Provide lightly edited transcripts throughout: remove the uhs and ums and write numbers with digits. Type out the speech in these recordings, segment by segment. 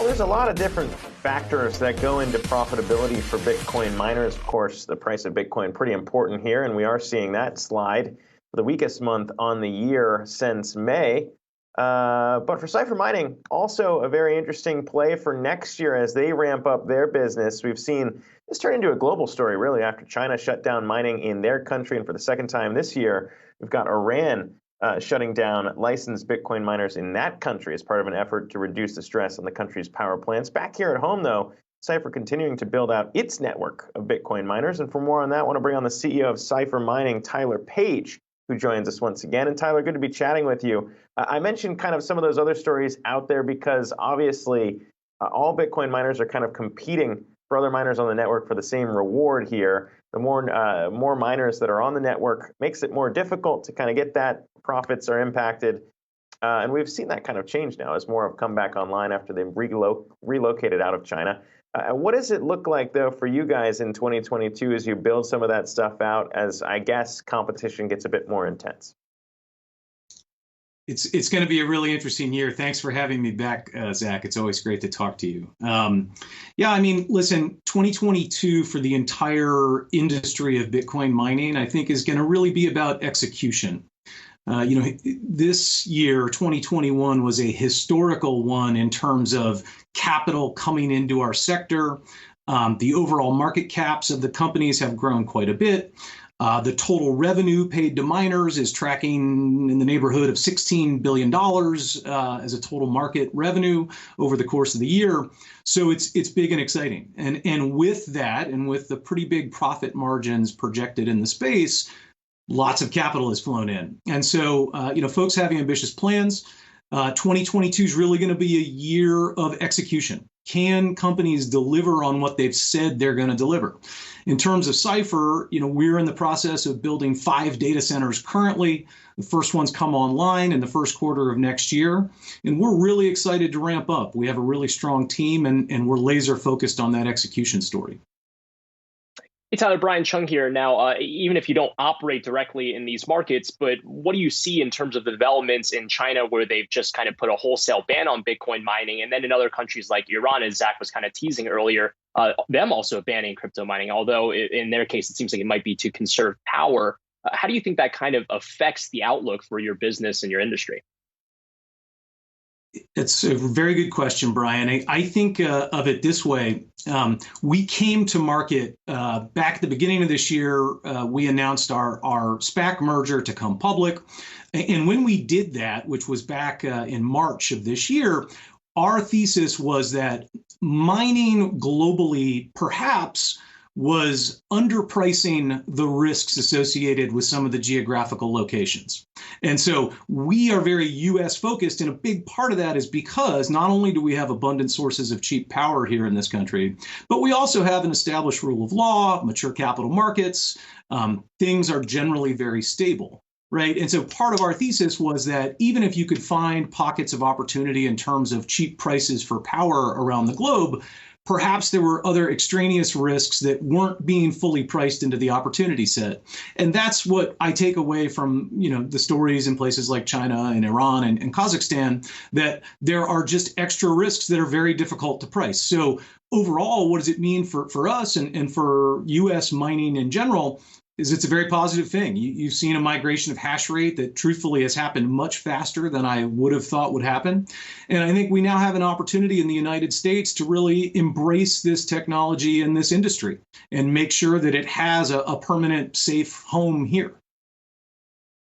there's a lot of different factors that go into profitability for Bitcoin miners. Of course, the price of Bitcoin pretty important here, and we are seeing that slide for the weakest month on the year since May. But for Cipher Mining, also a very interesting play for next year as they ramp up their business. We've seen this turn into a global story, really, after China shut down mining in their country. And for the second time this year, we've got Iran shutting down licensed Bitcoin miners in that country as part of an effort to reduce the stress on the country's power plants. Back here at home, though, Cipher continuing to build out its network of Bitcoin miners. And for more on that, I want to bring on the CEO of Cipher Mining, Tyler Page, who joins us once again. And Tyler, good to be chatting with you. I mentioned kind of some of those other stories out there because obviously all Bitcoin miners are kind of competing for other miners on the network for the same reward here. The more miners that are on the network makes it more difficult to kind of get that. Profits are impacted. And we've seen that kind of change now as more have come back online after they've relocated out of China. What does it look like, though, for you guys in 2022 as you build some of that stuff out, as I guess competition gets a bit more intense? It's going to be a really interesting year. Thanks for having me back, Zach. It's always great to talk to you. Yeah, I mean, listen, 2022 for the entire industry of Bitcoin mining, I think, is going to really be about execution. This year, 2021, was a historical one in terms of capital coming into our sector. The overall market caps of the companies have grown quite a bit. The total revenue paid to miners is tracking in the neighborhood of $16 billion as a total market revenue over the course of the year. So it's big and exciting. And with that, and with the pretty big profit margins projected in the space, lots of capital has flown in. And so, folks having ambitious plans. 2022 is really going to be a year of execution. Can companies deliver on what they've said they're going to deliver? In terms of Cipher, we're in the process of building 5 data centers currently. The first ones come online in the first quarter of next year. And we're really excited to ramp up. We have a really strong team, and we're laser focused on that execution story. Hey, Tyler, Brian Chung here. Now, even if you don't operate directly in these markets, but what do you see in terms of the developments in China where they've just kind of put a wholesale ban on Bitcoin mining, and then in other countries like Iran, as Zack was kind of teasing earlier, them also banning crypto mining, although in their case, it seems like it might be to conserve power. How do you think that kind of affects the outlook for your business and your industry? It's a very good question, Brian. I think of it this way. We came to market back at the beginning of this year. We announced our SPAC merger to come public. And when we did that, which was back in March of this year, our thesis was that mining globally perhaps was underpricing the risks associated with some of the geographical locations. And so we are very US focused, and a big part of that is because not only do we have abundant sources of cheap power here in this country, but we also have an established rule of law, mature capital markets. Things are generally very stable. Right. And so part of our thesis was that even if you could find pockets of opportunity in terms of cheap prices for power around the globe, perhaps there were other extraneous risks that weren't being fully priced into the opportunity set. And that's what I take away from, the stories in places like China and Iran and Kazakhstan, that there are just extra risks that are very difficult to price. So overall, what does it mean for us and for US mining in general? Is it's a very positive thing. You've seen a migration of hash rate that truthfully has happened much faster than I would have thought would happen. And I think we now have an opportunity in the United States to really embrace this technology and this industry and make sure that it has a permanent, safe home here.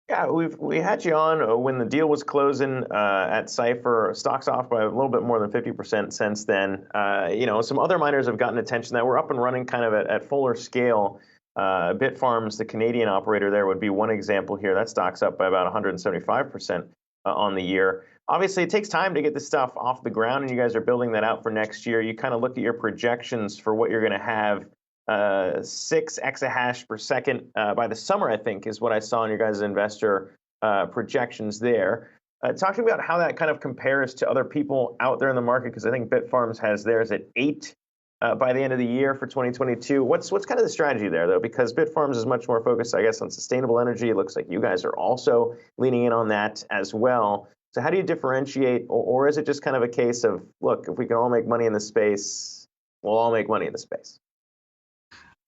Yeah, we had you on when the deal was closing at Cipher. Stock's off by a little bit more than 50% since then. Some other miners have gotten attention that were up and running kind of at fuller scale. Bitfarms, the Canadian operator there, would be one example here. That stock's up by about 175% on the year. Obviously, it takes time to get this stuff off the ground, and you guys are building that out for next year. You kind of look at your projections for what you're going to have. 6 exahash per second by the summer, I think, is what I saw in your guys' investor projections there. Talk to me about how that kind of compares to other people out there in the market, because I think Bitfarms has theirs at 8 by the end of the year for 2022. What's kind of the strategy there, though? Because Bitfarms is much more focused, I guess, on sustainable energy. It looks like you guys are also leaning in on that as well. So how do you differentiate, or is it just kind of a case of, look, if we can all make money in this space, we'll all make money in the space?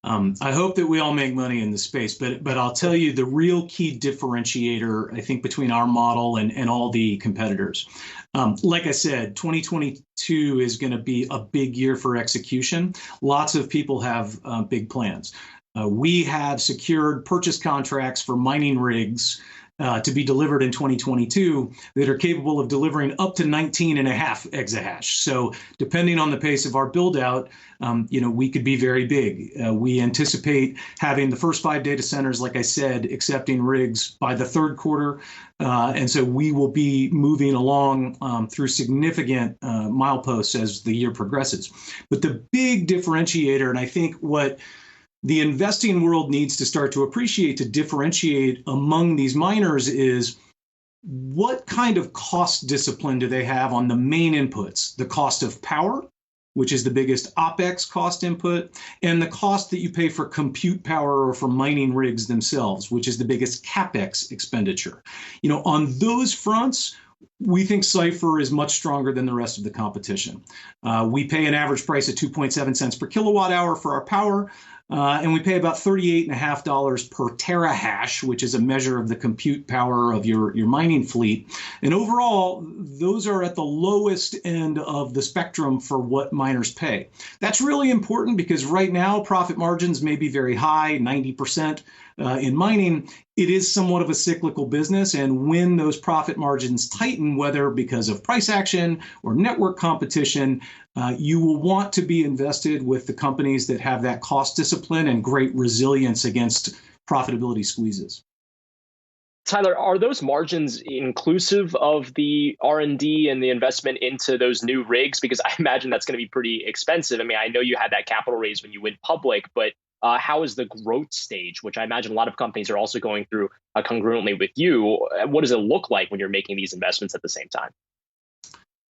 I hope that we all make money in the space, but I'll tell you the real key differentiator, I think, between our model and all the competitors. Like I said, 2022 is going to be a big year for execution. Lots of people have big plans. We have secured purchase contracts for mining rigs to be delivered in 2022 that are capable of delivering up to 19.5 exahash. So depending on the pace of our build out, we could be very big. We anticipate having the first 5 data centers, like I said, accepting rigs by the third quarter. And so we will be moving along through significant mileposts as the year progresses. But the big differentiator, and I think what the investing world needs to start to appreciate to differentiate among these miners is what kind of cost discipline do they have on the main inputs, the cost of power, which is the biggest OpEx cost input, and the cost that you pay for compute power or for mining rigs themselves, which is the biggest CapEx expenditure. On those fronts, we think Cipher is much stronger than the rest of the competition. We pay an average price of 2.7 cents per kilowatt hour for our power. And we pay about $38.50 per terahash, which is a measure of the compute power of your mining fleet. And overall, those are at the lowest end of the spectrum for what miners pay. That's really important because right now, profit margins may be very high, 90%. In mining, it is somewhat of a cyclical business. And when those profit margins tighten, whether because of price action or network competition, you will want to be invested with the companies that have that cost discipline and great resilience against profitability squeezes. Tyler, are those margins inclusive of the R&D and the investment into those new rigs? Because I imagine that's going to be pretty expensive. I mean, I know you had that capital raise when you went public, but how is the growth stage, which I imagine a lot of companies are also going through congruently with you? What does it look like when you're making these investments at the same time?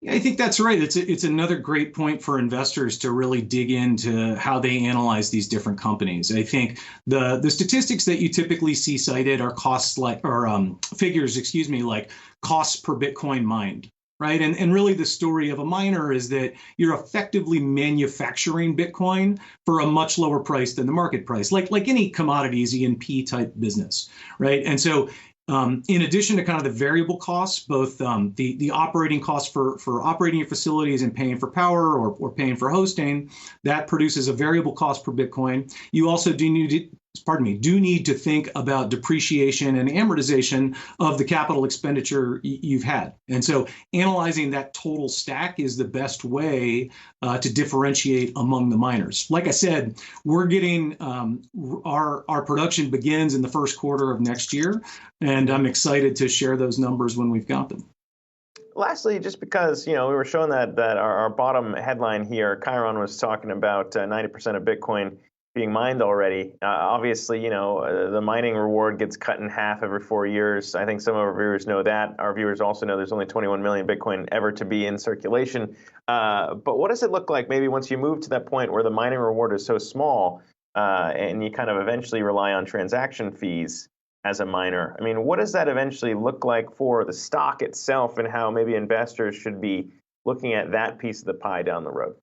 I think that's right. It's another great point for investors to really dig into how they analyze these different companies. I think the statistics that you typically see cited are figures, like costs per Bitcoin mined. Right. And really the story of a miner is that you're effectively manufacturing Bitcoin for a much lower price than the market price, like any commodities E&P type business. Right. And so in addition to kind of the variable costs, both the operating costs for operating your facilities and paying for power or paying for hosting, that produces a variable cost per Bitcoin. You also do need to think about depreciation and amortization of the capital expenditure you've had. And so analyzing that total stack is the best way to differentiate among the miners. Like I said, we're getting our production begins in the first quarter of next year, and I'm excited to share those numbers when we've got them. Lastly, just because we were showing that our bottom headline here, Chiron was talking about 90% of Bitcoin being mined already. Obviously, the mining reward gets cut in half every 4 years. I think some of our viewers know that. Our viewers also know there's only 21 million Bitcoin ever to be in circulation. But what does it look like maybe once you move to that point where the mining reward is so small and you kind of eventually rely on transaction fees as a miner? I mean, what does that eventually look like for the stock itself and how maybe investors should be looking at that piece of the pie down the road?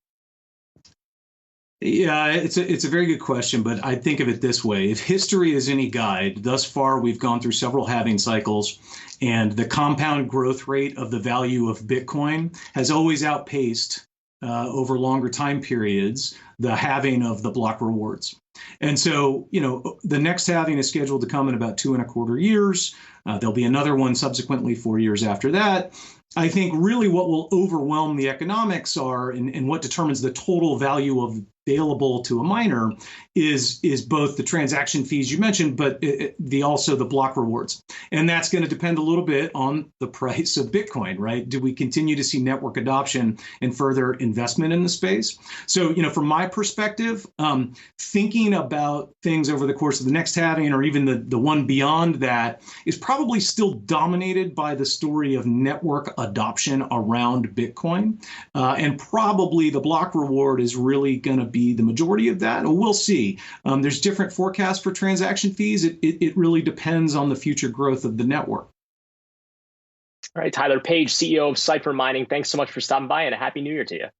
Yeah, it's a very good question, but I think of it this way. If history is any guide, thus far we've gone through several halving cycles, and the compound growth rate of the value of Bitcoin has always outpaced over longer time periods the halving of the block rewards. And so, the next halving is scheduled to come in about 2.25 years. There'll be another one subsequently 4 years after that. I think really what will overwhelm the economics are, and what determines the total value of available to a miner is both the transaction fees you mentioned, but also the block rewards. And that's going to depend a little bit on the price of Bitcoin, right? Do we continue to see network adoption and further investment in the space? So, from my perspective, thinking about things over the course of the next halving or even the one beyond that is probably still dominated by the story of network adoption around Bitcoin. And probably the block reward is really going to be the majority of that. We'll see. There's different forecasts for transaction fees. It really depends on the future growth of the network. All right, Tyler Page, CEO of Cipher Mining. Thanks so much for stopping by and a happy new year to you.